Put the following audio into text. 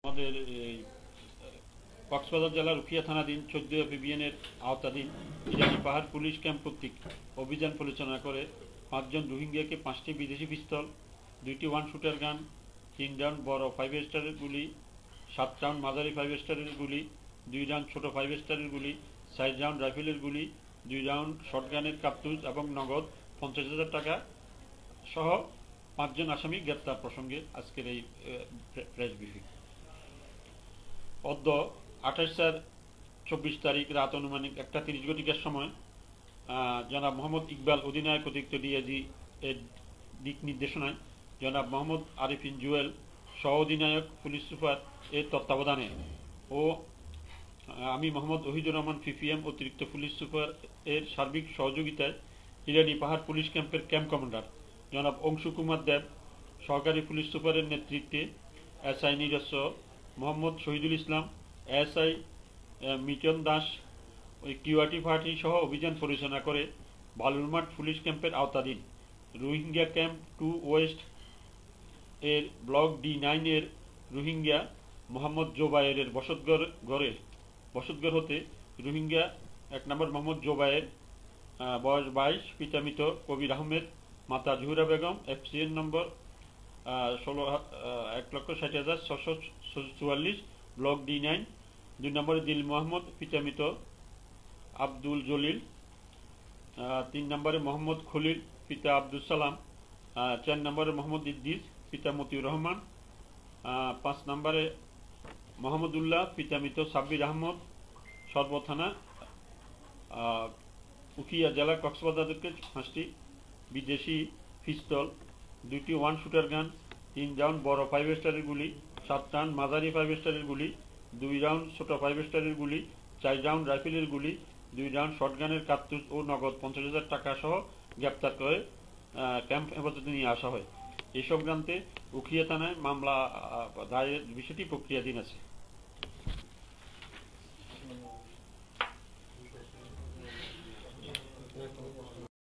আমাদের এই কক্সবাজার জেলার উখিয়া থানাধীন ১৪ এপিবিএনের আওতাধীন ইরানি পাহাড় পুলিশ ক্যাম্প কর্তৃক অভিযান পরিচালনা করে ৫ জন রোহিঙ্গাকে ৫টি বিদেশি পিস্তল, ২টি ওয়ান শুটার গান, ৩ রাউন্ড বড় 5 স্টারের গুলি, ৭ রাউন্ড মাঝারি 5 স্টারের গুলি, ২ রাউন্ড ছোট 5 স্টারের গুলি, ৪ রাউন্ড রাইফেলের গুলি, ২ রাউন্ড শটগানের কার্তুজ এবং নগদ ৫০,০০০ টাকা সহ ৫ জন আসামি গ্রেপ্তার প্রসঙ্গে আজকের এই প্রেস ব্রিফিং। অদ্য ২৮/৪ তারিখ রাত আনুমানিক ১টা ৩০ ঘটিকার সময় জনাব মোহাম্মদ ইকবাল অধিনায়ক অতিরিক্ত ডিআইজি এর দিক নির্দেশনায় জনাব মোহাম্মদ আরিফিন জুয়েল সহ অধিনায়ক পুলিশ সুপার এর তত্ত্বাবধানে ও আমি মোহাম্মদ ওহিদুর রহমান পিপিএম অতিরিক্ত পুলিশ সুপার এর সার্বিক সহযোগিতায় ইরানি পাহাড় পুলিশ ক্যাম্পের ক্যাম্প কমান্ডার জনাব অংশু কুমার দেব, সহকারী পুলিশ সুপারের নেতৃত্বে এসআই নিজস্ব Mohammad Shahidul Islam, SI Miton Das, QRT party সহ অভিযান পরিচালনা করে বালুরমাঠ পুলিশ ক্যাম্পের আওতাধীন রোহিঙ্গা ক্যাম্প 2 ওয়েস্ট এর ব্লক D9 এর রোহিঙ্গা মোহাম্মদ জোবায়েরের বসতঘর হতে রোহিঙ্গা ১ নম্বর মোহাম্মদ জোবায়ের, বয়স ২২, পিতা মৃত কবির আহমেদ, মাতা জহুরা বেগম, FCN নম্বর ১,৬০,৬৪৪, ব্লক D9, ২ নম্বরে দিল মোহাম্মদ, পিতা মৃত আব্দুল জলিল, ৩ নম্বরে মোহাম্মদ খলিল, পিতা আব্দুল সালাম, ৪ নম্বরে মোহাম্মদ ইদ্দিস, পিতা মতিউর রহমান, ৫ নম্বরে মোহাম্মদুল্লাহ, পিতা মৃত সাব্বির আহমদ, সর্বথানা উখিয়া জেলা কক্সবাজারকে ৫টি বিদেশি পিস্তল, ২টি ওয়ান শুটার গান, ৩ রাউন্ড বড় 5 স্টারের গুলি, ৭ রাউন্ড মাঝারি 5 স্টারের গুলি, ২ রাউন্ড ছোট 5 স্টারের গুলি, ৪ রাউন্ড রাইফেলের গুলি, ২ রাউন্ড শটগানের কার্তুজ ও নগদ ৫০,০০০ টাকা সহ গ্রেপ্তার করে ক্যাম্প হেফাজতে নিয়ে আসা হয়। এই সংক্রান্তে উখিয়া থানায় মামলা দায়ের বিষয়টি প্রক্রিয়াধীন আছে।